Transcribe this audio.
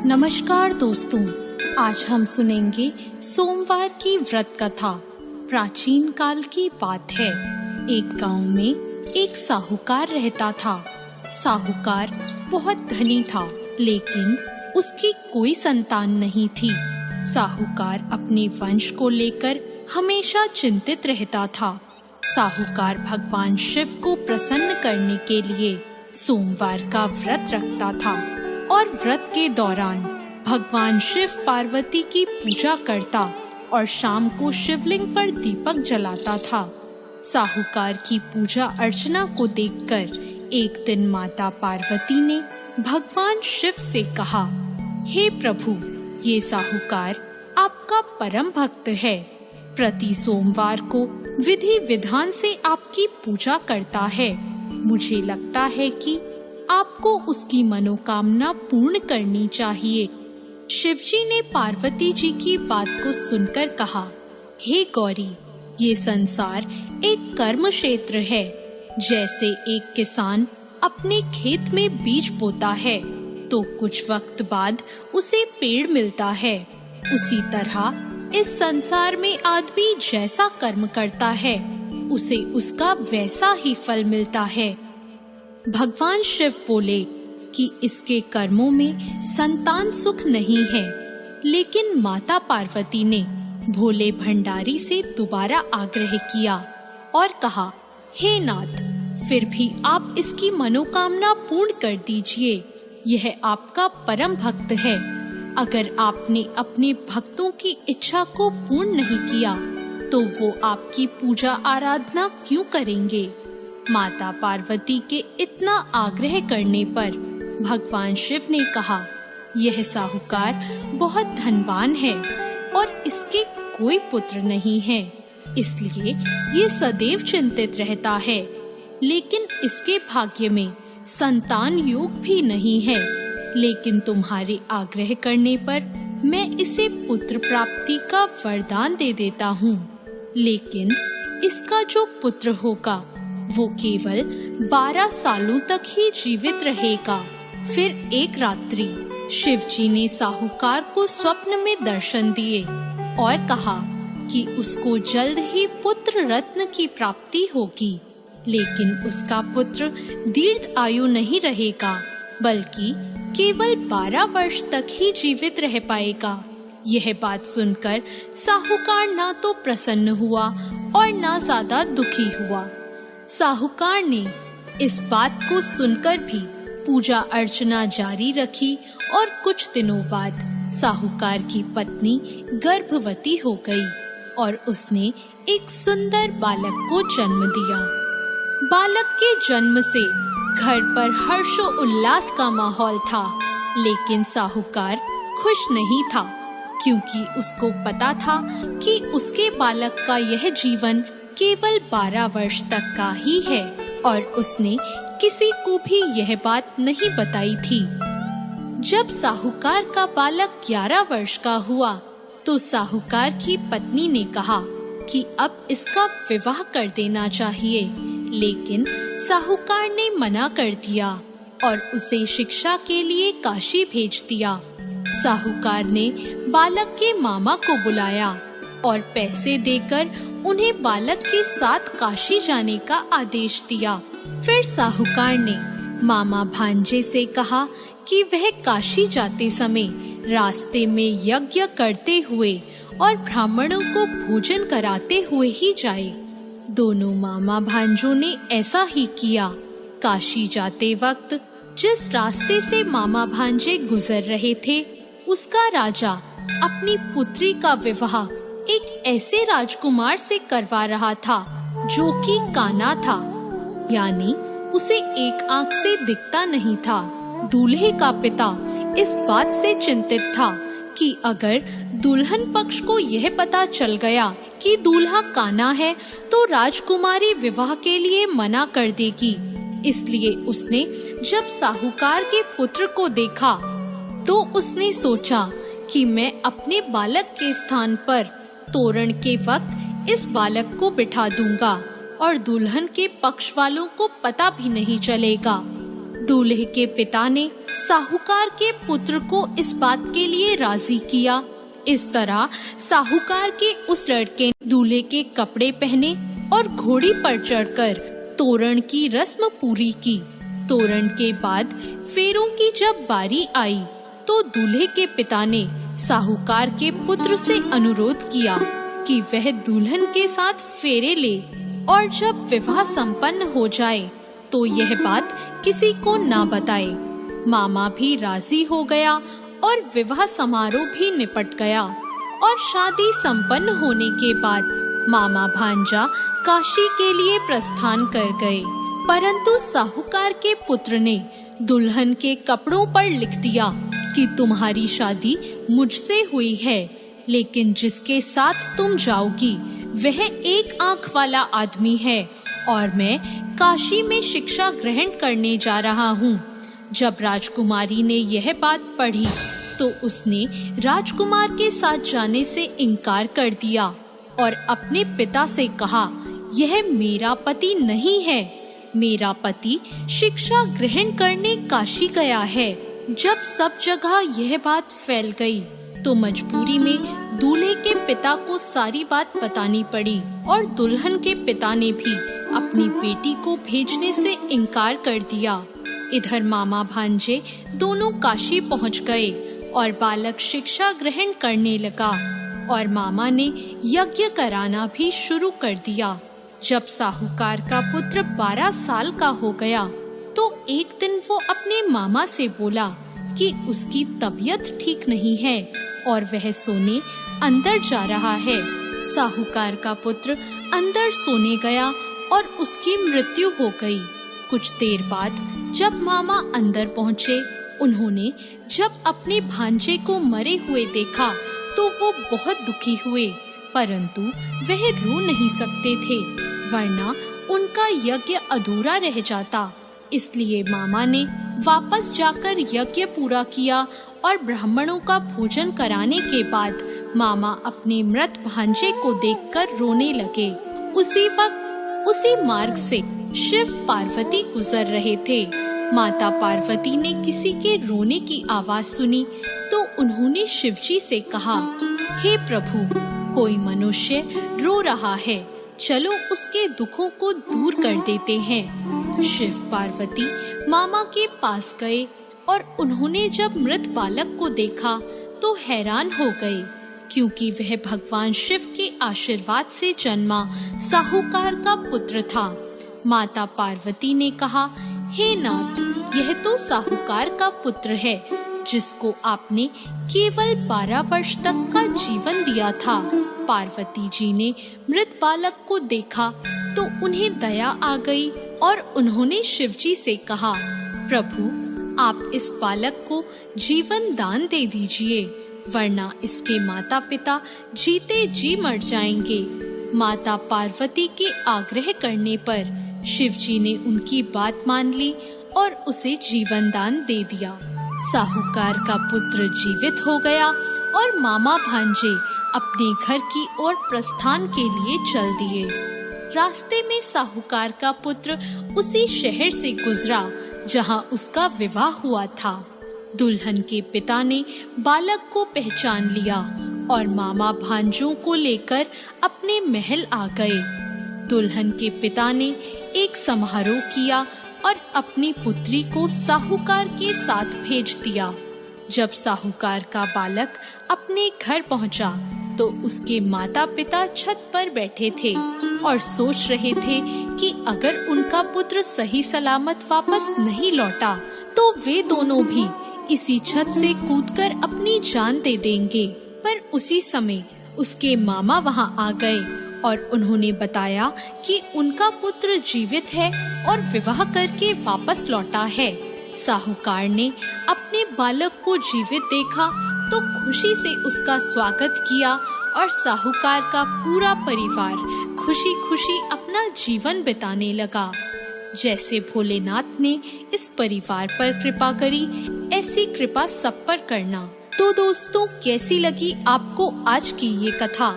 नमस्कार दोस्तों, आज हम सुनेंगे सोमवार की व्रत कथा। प्राचीन काल की बात है। एक गांव में एक साहूकार रहता था। साहूकार बहुत धनी था, लेकिन उसकी कोई संतान नहीं थी। साहूकार अपने वंश को लेकर हमेशा चिंतित रहता था। साहूकार भगवान शिव को प्रसन्न करने के लिए सोमवार का व्रत रखता था और व्रत के दौरान भगवान शिव पार्वती की पूजा करता और शाम को शिवलिंग पर दीपक जलाता था। साहूकार की पूजा अर्चना को देखकर एक दिन माता पार्वती ने भगवान शिव से कहा, हे प्रभु, ये साहूकार आपका परम भक्त है। प्रति सोमवार को विधि विधान से आपकी पूजा करता है। मुझे लगता है कि आपको उसकी मनोकामना पूर्ण करनी चाहिए। शिवजी ने पार्वती जी की बात को सुनकर कहा, हे गौरी, ये संसार एक कर्म क्षेत्र है। जैसे एक किसान अपने खेत में बीज बोता है तो कुछ वक्त बाद उसे पेड़ मिलता है, उसी तरह इस संसार में आदमी जैसा कर्म करता है उसे उसका वैसा ही फल मिलता है। भगवान शिव बोले कि इसके कर्मों में संतान सुख नहीं है, लेकिन माता पार्वती ने भोले भंडारी से दोबारा आग्रह किया और कहा, हे नाथ, फिर भी आप इसकी मनोकामना पूर्ण कर दीजिए। यह आपका परम भक्त है। अगर आपने अपने भक्तों की इच्छा को पूर्ण नहीं किया तो वो आपकी पूजा आराधना क्यों करेंगे? माता पार्वती के इतना आग्रह करने पर भगवान शिव ने कहा, यह साहूकार बहुत धनवान है और इसके कोई पुत्र नहीं है, इसलिए ये सदैव चिंतित रहता है। लेकिन इसके भाग्य में संतान योग भी नहीं है। लेकिन तुम्हारे आग्रह करने पर मैं इसे पुत्र प्राप्ति का वरदान दे देता हूँ। लेकिन इसका जो पुत्र होगा वो केवल 12 सालों तक ही जीवित रहेगा। फिर एक रात्रि शिवजी ने साहूकार को स्वप्न में दर्शन दिए और कहा कि उसको जल्द ही पुत्र रत्न की प्राप्ति होगी। लेकिन उसका पुत्र दीर्घ आयु नहीं रहेगा, बल्कि केवल 12 वर्ष तक ही जीवित रह पाएगा। यह बात सुनकर साहूकार ना तो प्रसन्न हुआ और ना ज्यादा दुखी हुआ। साहूकार ने इस बात को सुनकर भी पूजा अर्चना जारी रखी और कुछ दिनों बाद साहूकार की पत्नी गर्भवती हो गई और उसने एक सुंदर बालक को जन्म दिया। बालक के जन्म से घर पर हर्षो उल्लास का माहौल था, लेकिन साहूकार खुश नहीं था, क्योंकि उसको पता था कि उसके बालक का यह जीवन केवल 12 वर्ष तक का ही है और उसने किसी को भी यह बात नहीं बताई थी। जब साहूकार का बालक 11 वर्ष का हुआ तो साहूकार की पत्नी ने कहा कि अब इसका विवाह कर देना चाहिए, लेकिन साहूकार ने मना कर दिया और उसे शिक्षा के लिए काशी भेज दिया। साहूकार ने बालक के मामा को बुलाया और पैसे देकर उन्हें बालक के साथ काशी जाने का आदेश दिया। फिर साहूकार ने मामा भांजे से कहा कि वह काशी जाते समय रास्ते में यज्ञ करते हुए और ब्राह्मणों को भोजन कराते हुए ही जाए। दोनों मामा भांजों ने ऐसा ही किया। काशी जाते वक्त जिस रास्ते से मामा भांजे गुजर रहे थे, उसका राजा अपनी पुत्री का विवाह एक ऐसे राजकुमार से करवा रहा था जो कि काना था, यानी उसे एक आंख से दिखता नहीं था। दूल्हे का पिता इस बात से चिंतित था कि अगर दुल्हन पक्ष को यह पता चल गया कि दूल्हा काना है तो राजकुमारी विवाह के लिए मना कर देगी। इसलिए उसने जब साहूकार के पुत्र को देखा तो उसने सोचा कि मैं अपने बालक के स्थान पर तोरण के वक्त इस बालक को बिठा दूंगा और दुल्हन के पक्ष वालों को पता भी नहीं चलेगा। दूल्हे के पिता ने साहूकार के पुत्र को इस बात के लिए राजी किया। इस तरह साहूकार के उस लड़के ने दूल्हे के कपड़े पहने और घोड़ी पर चढ़कर तोरण की रस्म पूरी की। तोरण के बाद फेरों की जब बारी आई तो दूल्हे के पिता ने साहूकार के पुत्र से अनुरोध किया कि वह दुल्हन के साथ फेरे ले और जब विवाह संपन्न हो जाए तो यह बात किसी को ना बताए। मामा भी राजी हो गया और विवाह समारोह भी निपट गया और शादी संपन्न होने के बाद मामा भांजा काशी के लिए प्रस्थान कर गए। परंतु साहूकार के पुत्र ने दुल्हन के कपड़ों पर लिख दिया कि तुम्हारी शादी मुझसे हुई है, लेकिन जिसके साथ तुम जाओगी वह एक आंख वाला आदमी है और मैं काशी में शिक्षा ग्रहण करने जा रहा हूँ। जब राजकुमारी ने यह बात पढ़ी तो उसने राजकुमार के साथ जाने से इनकार कर दिया और अपने पिता से कहा, यह मेरा पति नहीं है, मेरा पति शिक्षा ग्रहण करने काशी गया है। जब सब जगह यह बात फैल गई तो मजबूरी में दूल्हे के पिता को सारी बात बतानी पड़ी और दुल्हन के पिता ने भी अपनी बेटी को भेजने से इनकार कर दिया। इधर मामा भांजे दोनों काशी पहुंच गए और बालक शिक्षा ग्रहण करने लगा और मामा ने यज्ञ कराना भी शुरू कर दिया। जब साहूकार का पुत्र 12 साल का हो गया तो एक दिन वो अपने मामा से बोला कि उसकी तबीयत ठीक नहीं है और वह सोने अंदर जा रहा है। साहूकार का पुत्र अंदर सोने गया और उसकी मृत्यु हो गई। कुछ देर बाद जब मामा अंदर पहुँचे, उन्होंने जब अपने भांजे को मरे हुए देखा तो वो बहुत दुखी हुए, परंतु वह रो नहीं सकते थे वरना उनका यज्ञ अधूरा रह जाता। इसलिए मामा ने वापस जाकर यज्ञ पूरा किया और ब्राह्मणों का भोजन कराने के बाद मामा अपने मृत भांजे को देखकर रोने लगे। उसी वक्त उसी मार्ग से शिव पार्वती गुजर रहे थे। माता पार्वती ने किसी के रोने की आवाज सुनी तो उन्होंने शिवजी से कहा, हे प्रभु, कोई मनुष्य रो रहा है, चलो उसके दुखों को दूर कर देते हैं। शिव पार्वती मामा के पास गए और उन्होंने जब मृत बालक को देखा तो हैरान हो गए, क्योंकि वह भगवान शिव के आशीर्वाद से जन्मा साहूकार का पुत्र था। माता पार्वती ने कहा, हे नाथ, यह तो साहूकार का पुत्र है जिसको आपने केवल 12 वर्ष तक का जीवन दिया था। पार्वती जी ने मृत बालक को देखा तो उन्हें दया आ गई और उन्होंने शिवजी से कहा, प्रभु, आप इस बालक को जीवन दान दे दीजिए, वरना इसके माता पिता जीते जी मर जाएंगे। माता पार्वती के आग्रह करने पर शिवजी ने उनकी बात मान ली और उसे जीवन दान दे दिया। साहूकार का पुत्र जीवित हो गया और मामा भांजे अपने घर की ओर प्रस्थान के लिए चल दिए। रास्ते में साहूकार का पुत्र उसी शहर से गुजरा जहां उसका विवाह हुआ था। दुल्हन के पिता ने बालक को पहचान लिया और मामा भांजों को लेकर अपने महल आ गए। दुल्हन के पिता ने एक समारोह किया और अपनी पुत्री को साहूकार के साथ भेज दिया। जब साहूकार का बालक अपने घर पहुंचा तो उसके माता पिता छत पर बैठे थे और सोच रहे थे कि अगर उनका पुत्र सही सलामत वापस नहीं लौटा तो वे दोनों भी इसी छत से कूदकर अपनी जान दे देंगे। पर उसी समय उसके मामा वहां आ गए और उन्होंने बताया कि उनका पुत्र जीवित है और विवाह करके वापस लौटा है। साहूकार ने अपने बालक को जीवित देखा तो खुशी से उसका स्वागत किया और साहूकार का पूरा परिवार खुशी खुशी अपना जीवन बिताने लगा। जैसे भोलेनाथ ने इस परिवार पर कृपा करी, ऐसी कृपा सब पर करना। तो दोस्तों, कैसी लगी आपको आज की ये कथा?